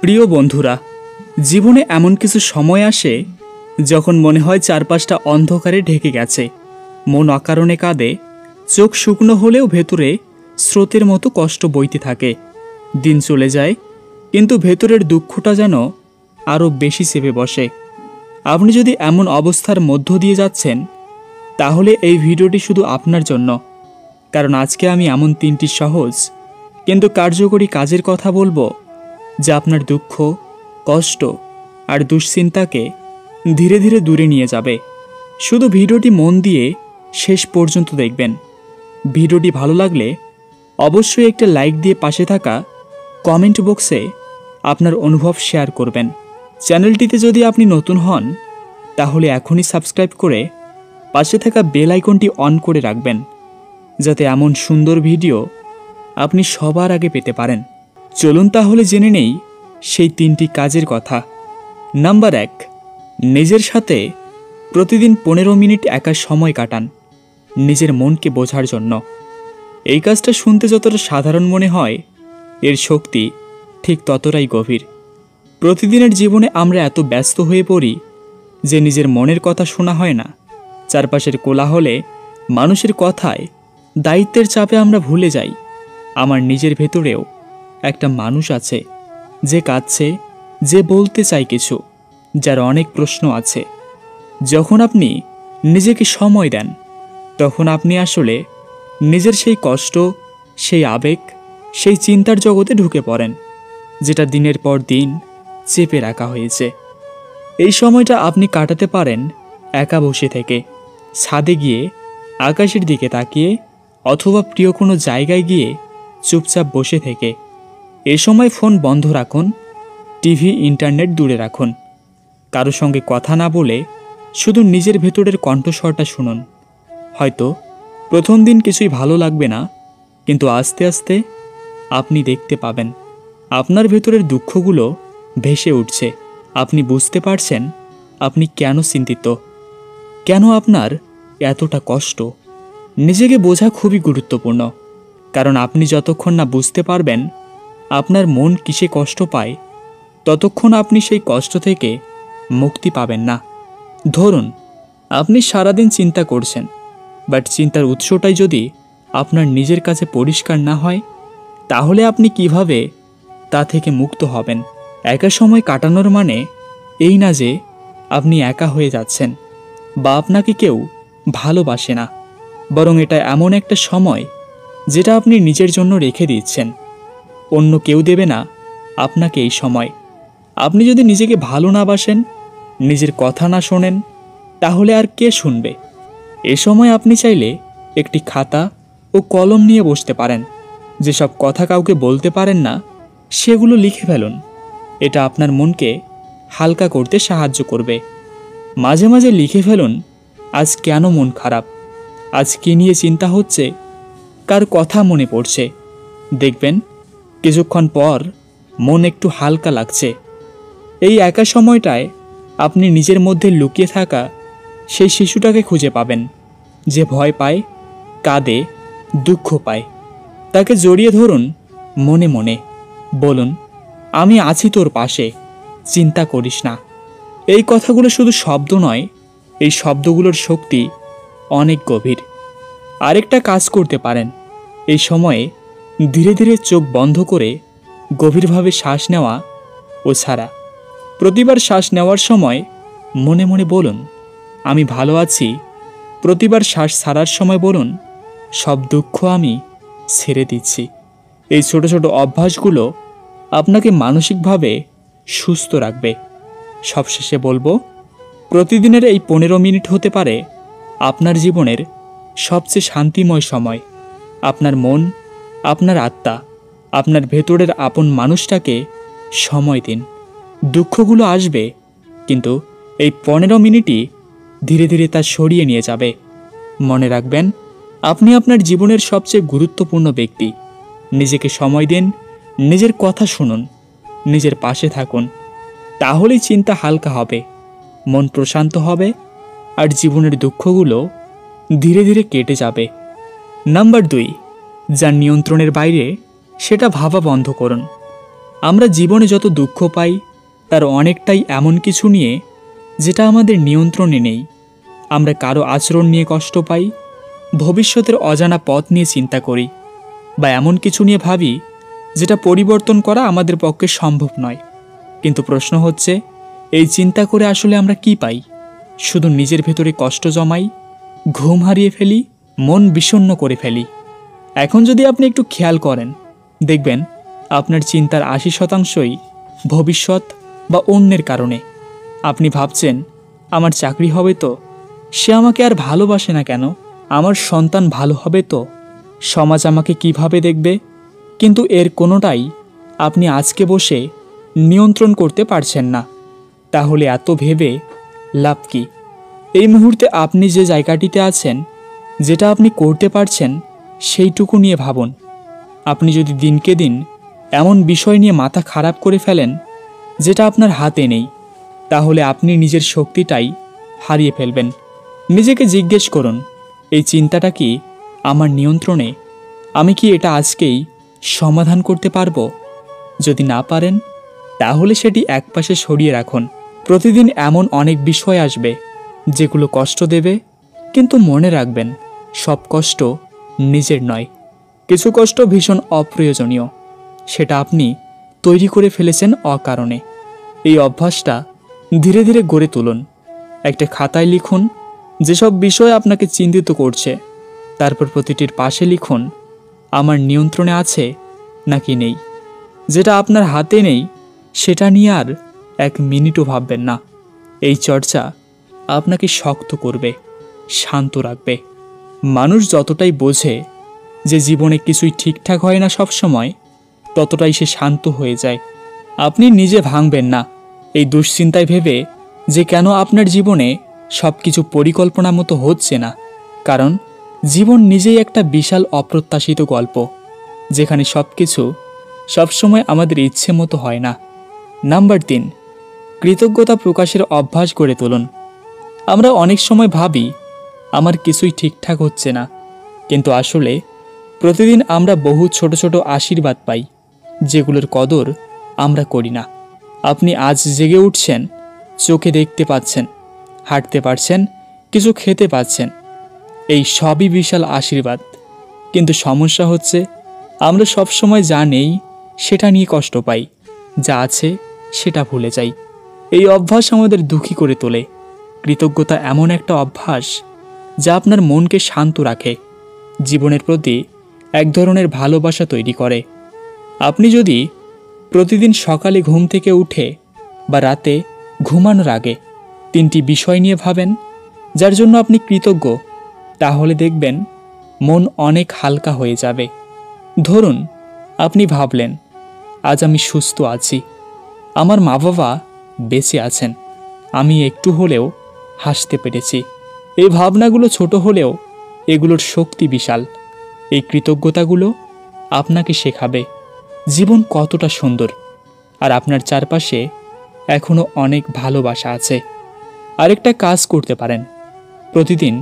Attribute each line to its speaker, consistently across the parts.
Speaker 1: প্রিয় বন্ধুরা, জীবনে এমন কিছু সময় আসে যখন মনে হয় চারপাশটা অন্ধকারে ঢেকে গেছে। মন অকারণে কাঁদে, চোখ শুকনো হলেও ভেতরে স্রোতের মতো কষ্ট বইতে থাকে। দিন চলে যায়, কিন্তু ভেতরের দুঃখটা যেন আরও বেশি চেপে বসে। আপনি যদি এমন অবস্থার মধ্য দিয়ে যাচ্ছেন, তাহলে এই ভিডিওটি শুধু আপনার জন্য। কারণ আজকে আমি এমন 3টি সহজ কিন্তু কার্যকরী কাজের কথা বলবো, যা আপনার দুঃখ, কষ্ট আর দুশ্চিন্তাকে ধীরে ধীরে দূরে নিয়ে যাবে। শুধু ভিডিওটি মন দিয়ে শেষ পর্যন্ত দেখবেন। ভিডিওটি ভালো লাগলে অবশ্যই একটা লাইক দিয়ে পাশে থাকা কমেন্ট বক্সে আপনার অনুভব শেয়ার করবেন। চ্যানেলটিতে যদি আপনি নতুন হন, তাহলে এখনই সাবস্ক্রাইব করে পাশে থাকা বেল আইকনটি অন করে রাখবেন, যাতে এমন সুন্দর ভিডিও আপনি সবার আগে পেতে পারেন। চলুন তাহলে জেনে নেই সেই 3টি কাজের কথা। নাম্বার 1, নিজের সাথে প্রতিদিন 15 মিনিট একা সময় কাটান নিজের মনকে বোঝার জন্য। এই কাজটা শুনতে যতটা সাধারণ মনে হয়, এর শক্তি ঠিক ততটাই গভীর। প্রতিদিনের জীবনে আমরা এত ব্যস্ত হয়ে পড়ি যে নিজের মনের কথা শোনা হয় না। চারপাশের কোলাহলে, মানুষের কথায়, দায়িত্বের চাপে আমরা ভুলে যাই আমার নিজের ভেতরেও একটা মানুষ আছে, যে কাঁদছে, যে বলতে চায় কিছু, যার অনেক প্রশ্ন আছে। যখন আপনি নিজেকে সময় দেন, তখন আপনি আসলে নিজের সেই কষ্ট, সেই আবেগ, সেই চিন্তার জগতে ঢুকে পড়েন, যেটা দিনের পর দিন চেপে রাখা হয়েছে। এই সময়টা আপনি কাটাতে পারেন একা বসে থেকে, ছাদে গিয়ে আকাশের দিকে তাকিয়ে, অথবা প্রিয় কোনো জায়গায় গিয়ে চুপচাপ বসে থেকে। এ সময় ফোন বন্ধ রাখুন, টিভি, ইন্টারনেট দূরে রাখুন। কারো সঙ্গে কথা না বলে শুধু নিজের ভেতরের কণ্ঠস্বরটা শুনুন। হয়তো প্রথম দিন কিছুই ভালো লাগবে না, কিন্তু আস্তে আস্তে আপনি দেখতে পাবেন আপনার ভেতরের দুঃখগুলো ভেসে উঠছে। আপনি বুঝতে পারছেন আপনি কেন চিন্তিত, কেন আপনার এতটা কষ্ট। নিজেকে বোঝা খুবই গুরুত্বপূর্ণ, কারণ আপনি যতক্ষণ না বুঝতে পারবেন আপনার মন কিসে কষ্ট পায়, ততক্ষণ আপনি সেই কষ্ট থেকে মুক্তি পাবেন না। ধরুন, আপনি সারাদিন চিন্তা করছেন, বাট চিন্তার উৎসটাই যদি আপনার নিজের কাছে পরিষ্কার না হয়, তাহলে আপনি কিভাবে তা থেকে মুক্ত হবেন? একা সময় কাটানোর মানে এই না যে আপনি একা হয়ে যাচ্ছেন বা আপনাকে কেউ ভালোবাসে না, বরং এটা এমন একটা সময় যেটা আপনি নিজের জন্য রেখে দিচ্ছেন। অন্য কেউ দেবে না আপনাকে এই সময়। আপনি যদি নিজেকে ভালো না বাসেন, নিজের কথা না শোনেন, তাহলে আর কে শুনবে? এ সময় আপনি চাইলে একটি খাতা ও কলম নিয়ে বসতে পারেন। যেসব কথা কাউকে বলতে পারেন না, সেগুলো লিখে ফেলুন। এটা আপনার মনকে হালকা করতে সাহায্য করবে। মাঝে মাঝে লিখে ফেলুন, আজ কেন মন খারাপ, আজ কী নিয়ে চিন্তা হচ্ছে, কার কথা মনে পড়ছে। দেখবেন কিছুক্ষণ পর মন একটু হালকা লাগছে। এই একা সময়টায় আপনি নিজের মধ্যে লুকিয়ে থাকা সেই শিশুটাকে খুঁজে পাবেন, যে ভয় পায়, কাঁদে, দুঃখ পায়। তাকে জড়িয়ে ধরুন মনে মনে, বলুন, আমি আছি তোর পাশে, চিন্তা করিস না। এই কথাগুলো শুধু শব্দ নয়, এই শব্দগুলোর শক্তি অনেক গভীর। আরেকটা কাজ করতে পারেন, এই সময়ে ধীরে ধীরে চোখ বন্ধ করে গভীরভাবে শ্বাস নেওয়া ও ছাড়া। প্রতিবার শ্বাস নেওয়ার সময় মনে মনে বলুন, আমি ভালো আছি। প্রতিবার শ্বাস ছাড়ার সময় বলুন, সব দুঃখ আমি ছেড়ে দিচ্ছি। এই ছোট ছোট অভ্যাসগুলো আপনাকে মানসিকভাবে সুস্থ রাখবে। সবশেষে বলবো, প্রতিদিনের এই 15 মিনিট হতে পারে আপনার জীবনের সবচেয়ে শান্তিময় সময়। আপনার মন, আপনার আত্মা, আপনার ভেতরের আপন মানুষটাকে সময় দিন। দুঃখগুলো আসবে, কিন্তু এই 15 মিনিটই ধীরে ধীরে তা সরিয়ে নিয়ে যাবে। মনে রাখবেন, আপনি আপনার জীবনের সবচেয়ে গুরুত্বপূর্ণ ব্যক্তি। নিজেকে সময় দিন, নিজের কথা শুনুন, নিজের পাশে থাকুন। তাহলেই চিন্তা হালকা হবে, মন প্রশান্ত হবে, আর জীবনের দুঃখগুলো ধীরে ধীরে কেটে যাবে। নাম্বার 2, যার নিয়ন্ত্রণের বাইরে সেটা ভাবা বন্ধ করুন। আমরা জীবনে যত দুঃখ পাই তার অনেকটাই এমন কিছু নিয়ে যেটা আমাদের নিয়ন্ত্রণে নেই। আমরা কারো আচরণ নিয়ে কষ্ট পাই, ভবিষ্যতের অজানা পথ নিয়ে চিন্তা করি, বা এমন কিছু নিয়ে ভাবি যেটা পরিবর্তন করা আমাদের পক্ষে সম্ভব নয়। কিন্তু প্রশ্ন হচ্ছে, এই চিন্তা করে আসলে আমরা কি পাই? শুধু নিজের ভেতরে কষ্ট জমাই, ঘুম হারিয়ে ফেলি, মন বিষণ্ণ করে ফেলি। এখন যদি আপনি একটু খেয়াল করেন, দেখবেন আপনার চিন্তার ৮০% ভবিষ্যৎ বা অন্যের কারণে। আপনি ভাবছেন, আমার চাকরি হবে তো, সে আমাকে আর ভালোবাসে না কেন, আমার সন্তান ভালো হবে তো, সমাজ আমাকে কিভাবে দেখবে। কিন্তু এর কোনোটাই আপনি আজকে বসে নিয়ন্ত্রণ করতে পারছেন না। তাহলে এত ভেবে লাভ কি? এই মুহূর্তে আপনি যে জায়গাটিতে আছেন, যেটা আপনি করতে পারছেন, সেইটুকু নিয়ে ভাবুন। আপনি যদি দিনকে দিন এমন বিষয় নিয়ে মাথা খারাপ করে ফেলেন যেটা আপনার হাতে নেই, তাহলে আপনি নিজের শক্তিটাই হারিয়ে ফেলবেন। নিজেকে জিজ্ঞেস করুন, এই চিন্তাটা কি আমার নিয়ন্ত্রণে? আমি কি এটা আজকেই সমাধান করতে পারবো? যদি না পারেন, তাহলে সেটি একপাশে সরিয়ে রাখুন। প্রতিদিন এমন অনেক বিষয় আসবে যেগুলো কষ্ট দেবে, কিন্তু মনে রাখবেন, সব কষ্ট নিজের নয়। কিছু কষ্ট ভীষণ অপ্রয়োজনীয়, সেটা আপনি তৈরি করে ফেলেছেন অকারণে। এই অভ্যাসটা ধীরে ধীরে গড়ে তুলুন। একটা খাতায় লিখুন যেসব বিষয় আপনাকে চিন্তিত করছে, তারপর প্রতিটির পাশে লিখুন আমার নিয়ন্ত্রণে আছে নাকি নেই। যেটা আপনার হাতে নেই সেটা নিয়ে আর 1 মিনিটও ভাববেন না। এই চর্চা আপনাকে শক্ত করবে, শান্ত রাখবে। মানুষ যতটাই বোঝে যে জীবনে কিছুই ঠিকঠাক হয় না সব সময়, ততটাই সে শান্ত হয়ে যায়। আপনি নিজে ভাঙবেন না এই দুশ্চিন্তায় ভেবে যে কেন আপনার জীবনে সব কিছু পরিকল্পনা মতো হচ্ছে না। কারণ জীবন নিজেই একটা বিশাল অপ্রত্যাশিত গল্প, যেখানে সব কিছু সবসময় আমাদের ইচ্ছে মতো হয় না। নাম্বার 3, কৃতজ্ঞতা প্রকাশের অভ্যাস গড়ে তুলুন। আমরা অনেক সময় ভাবি আমার কিছুই ঠিকঠাক হচ্ছে না, কিন্তু আসলে প্রতিদিন আমরা বহু ছোট ছোট আশীর্বাদ পাই, যেগুলোর কদর আমরা করি না। আপনি আজ জেগে উঠছেন, চোখে দেখতে পাচ্ছেন, হাঁটতে পারছেন, কিছু খেতে পাচ্ছেন, এই সবই বিশাল আশীর্বাদ। কিন্তু সমস্যা হচ্ছে, আমরা সবসময় যা নেই সেটা নিয়ে কষ্ট পাই, যা আছে সেটা ভুলে যাই। এই অভ্যাস আমাদের দুঃখী করে তোলে। কৃতজ্ঞতা এমন একটা অভ্যাস যা আপনার মনকে শান্ত রাখে, জীবনের প্রতি এক ধরনের ভালোবাসা তৈরি করে। আপনি যদি প্রতিদিন সকালে ঘুম থেকে উঠে বা রাতে ঘুমানোর আগে 3টি বিষয় নিয়ে ভাবেন যার জন্য আপনি কৃতজ্ঞ, তাহলে দেখবেন মন অনেক হালকা হয়ে যাবে। ধরুন, আপনি ভাবলেন, আজ আমি সুস্থ আছি, আমার মা বাবা বেঁচে আছেন, আমি একটু হলেও হাসতে পেরেছি। এই ভাবনাগুলো ছোট হলেও এগুলোর শক্তি বিশাল। এই কৃতজ্ঞতাগুলো আপনাকে শেখাবে জীবন কতটা সুন্দর, আর আপনার চারপাশে এখনও অনেক ভালোবাসা আছে। আরেকটা কাজ করতে পারেন, প্রতিদিন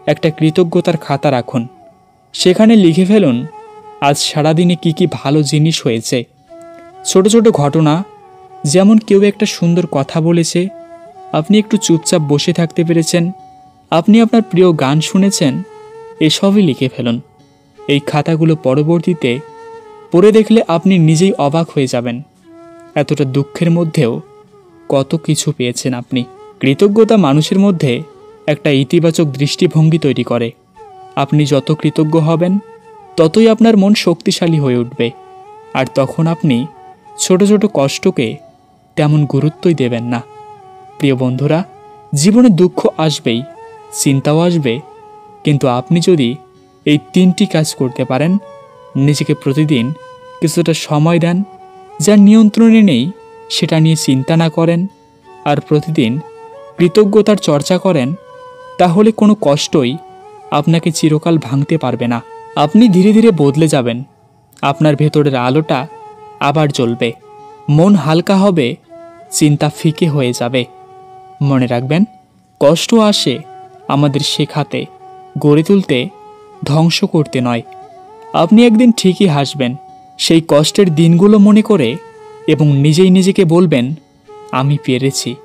Speaker 1: একটা কৃতজ্ঞতার খাতা রাখুন। সেখানে লিখে ফেলুন আজ সারাদিনে কি কি ভালো জিনিস হয়েছে। ছোট ছোট ঘটনা, যেমন কেউ একটা সুন্দর কথা বলেছে, আপনি একটু চুপচাপ বসে থাকতে পেরেছেন, আপনি আপনার প্রিয় গান শুনেছেন, এসবই লিখে ফেলুন। এই খাতাগুলো পরবর্তীতে পড়ে দেখলে আপনি নিজেই অবাক হয়ে যাবেন, এতটা দুঃখের মধ্যেও কত কিছু পেয়েছেন আপনি। কৃতজ্ঞতা মানুষের মধ্যে একটা ইতিবাচক দৃষ্টিভঙ্গি তৈরি করে। আপনি যত কৃতজ্ঞ হবেন, ততই আপনার মন শক্তিশালী হয়ে উঠবে, আর তখন আপনি ছোট ছোট কষ্টকে তেমন গুরুত্বই দেবেন না। প্রিয় বন্ধুরা, জীবনে দুঃখ আসবেই, চিন্তাও আসবে, কিন্তু আপনি যদি এই 3টি কাজ করতে পারেন, নিজেকে প্রতিদিন কিছুটা সময় দেন, যার নিয়ন্ত্রণে নেই সেটা নিয়ে চিন্তা না করেন, আর প্রতিদিন কৃতজ্ঞতার চর্চা করেন, তাহলে কোনো কষ্টই আপনাকে চিরকাল ভাঙতে পারবে না। আপনি ধীরে ধীরে বদলে যাবেন, আপনার ভেতরের আলোটা আবার জ্বলবে, মন হালকা হবে, চিন্তা ফিকে হয়ে যাবে। মনে রাখবেন, কষ্ট আসে আমাদের শেখাতে, গড়ে তুলতে, ধ্বংস করতে নয়। আপনি একদিন ঠিকই হাসবেন, সেই কষ্টের দিনগুলো মনে করে এবং নিজেই নিজেকে বলবেন, আমি পেরেছি।